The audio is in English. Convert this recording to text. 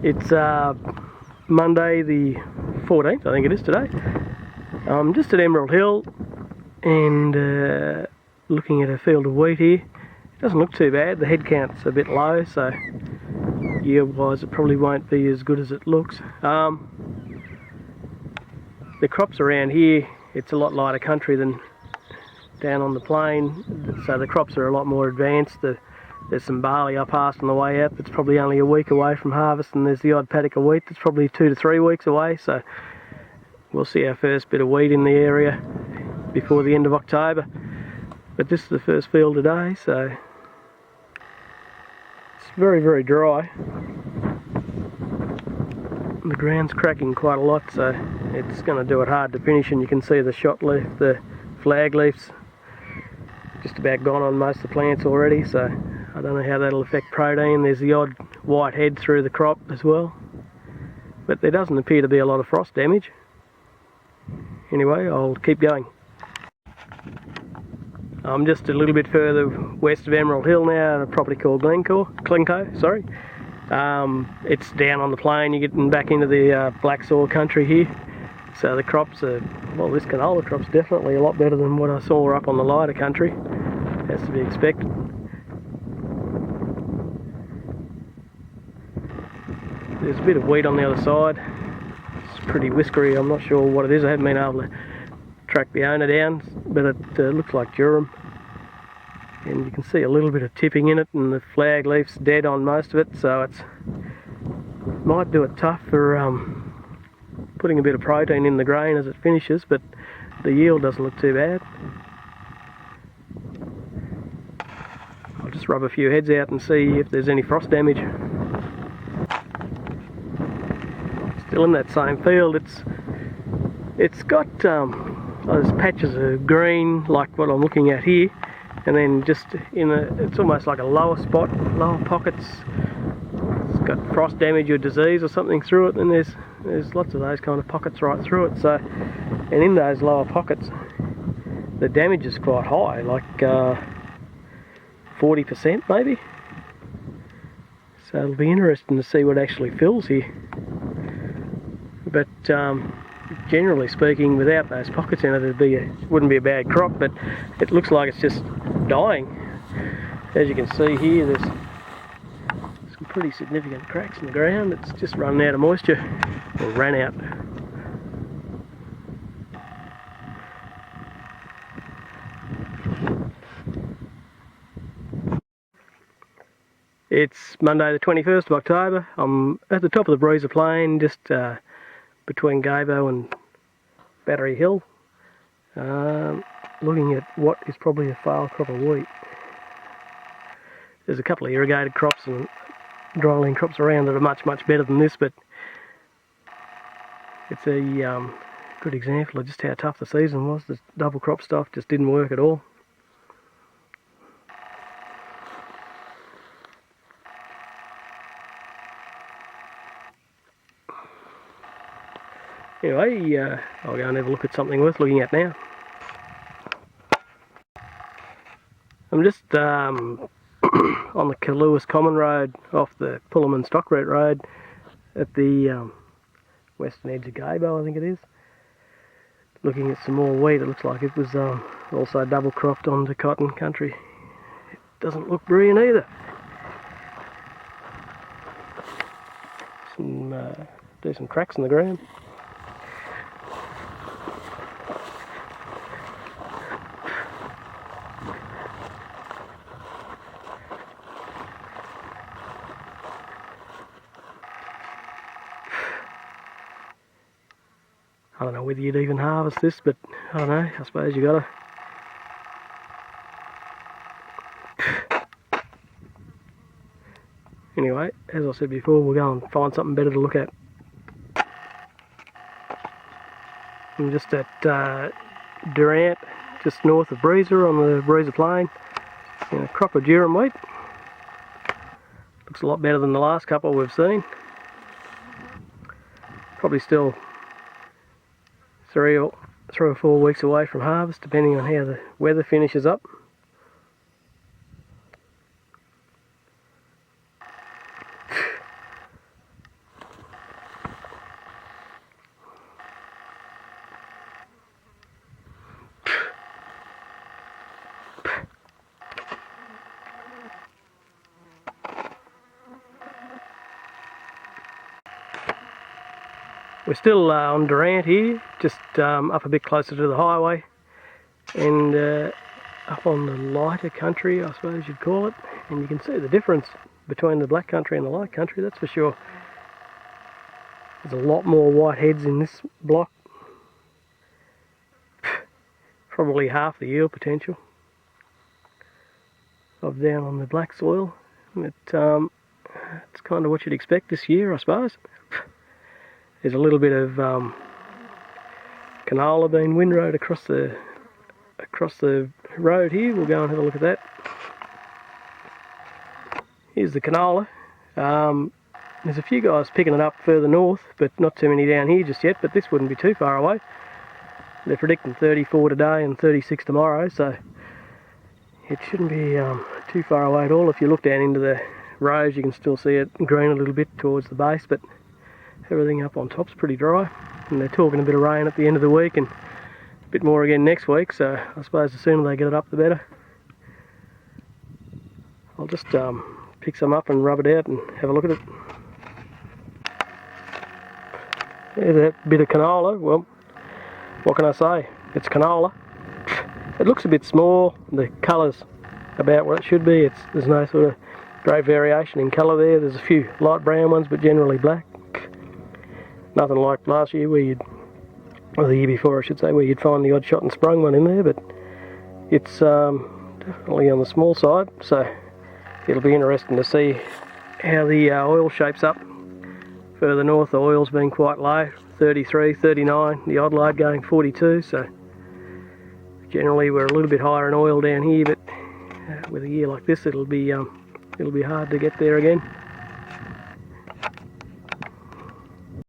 It's Monday the 14th, I think it is today. I'm just at Emerald Hill and looking at a field of wheat here. It doesn't look too bad. The head count's a bit low, so yield wise it probably won't be as good as it looks. The crops around here, it's a lot lighter country than down on the plain, so the crops are a lot more advanced. There's some barley I passed on the way out that's probably only a week away from harvest, and there's the odd paddock of wheat that's probably 2 to 3 weeks away, so we'll see our first bit of wheat in the area before the end of October. But this is the first field today, so it's very, very dry. The ground's cracking quite a lot, so it's going to do it hard to finish, and you can see the shot leaf, the flag leaves, just about gone on most of the plants already, so I don't know how that'll affect protein. There's the odd white head through the crop as well, but there doesn't appear to be a lot of frost damage. Anyway, I'll keep going. I'm just a little bit further west of Emerald Hill now, at a property called Glencoe, sorry. It's down on the plain. You're getting back into the black soil country here, so the crops are, well, this canola crop's definitely a lot better than what I saw up on the lighter country. Has to be expected. There's a bit of wheat on the other side. It's pretty whiskery. I'm not sure what it is. I haven't been able to track the owner down, but it looks like durum. And you can see a little bit of tipping in it, and the flag leaf's dead on most of it, so it's might do it tough for putting a bit of protein in the grain as it finishes, but the yield doesn't look too bad. I'll just rub a few heads out and see if there's any frost damage. Still in that same field. It's got those patches of green like what I'm looking at here, and then just it's almost like a lower spot, lower pockets. It's got frost damage or disease or something through it, and there's lots of those kind of pockets right through it. So, and in those lower pockets, the damage is quite high, like 40% maybe. So it'll be interesting to see what actually fills here. But generally speaking, without those pockets in it, it wouldn't be a bad crop, but it looks like it's just dying. As you can see here, there's some pretty significant cracks in the ground. It's just running out of moisture, or ran out. It's Monday the 21st of October. I'm at the top of the Breezer Plain, just between Gabo and Battery Hill, looking at what is probably a fail crop of wheat. There's a couple of irrigated crops and dryland crops around that are much, much better than this, but it's a good example of just how tough the season was. The double crop stuff just didn't work at all. Anyway, I'll go and have a look at something worth looking at now. I'm just on the Kaluas Common Road off the Pullerman Stockroot Road at the western edge of Gabo, I think it is. Looking at some more wheat. It looks like it was also double cropped onto cotton country. It doesn't look brilliant either. Some decent cracks in the ground. I don't know whether you'd even harvest this, but I don't know, I suppose you gotta. Anyway, as I said before, we'll go and find something better to look at. I'm just at Durant, just north of Breezer on the Breezer Plain. And a crop of durum wheat. Looks a lot better than the last couple we've seen. Probably still 3 or 4 weeks away from harvest, depending on how the weather finishes up. We're still on Durant here, just up a bit closer to the highway, and up on the lighter country, I suppose you'd call it. And you can see the difference between the black country and the light country, that's for sure. There's a lot more white heads in this block. Probably half the yield potential of down on the black soil. It's kind of what you'd expect this year, I suppose. There's a little bit of canola being windrowed across the road here. We'll go and have a look at that. Here's the canola. There's a few guys picking it up further north, but not too many down here just yet, but this wouldn't be too far away. They're predicting 34 today and 36 tomorrow, so it shouldn't be too far away at all. If you look down into the rows, you can still see it green a little bit towards the base, but everything up on top's pretty dry. And they're talking a bit of rain at the end of the week and a bit more again next week, so I suppose the sooner they get it up, the better. I'll just pick some up and rub it out and have a look at it. There's that bit of canola. Well, what can I say? It's canola. It looks a bit small. The colour's about what it should be. There's no sort of great variation in colour there. There's a few light brown ones, but generally black. Nothing like last year or the year before I should say, where you'd find the odd shot and sprung one in there, but it's definitely on the small side, so it'll be interesting to see how the oil shapes up. Further north, the oil's been quite low, 33, 39, the odd load going 42, so generally we're a little bit higher in oil down here, but with a year like this, it'll be hard to get there again.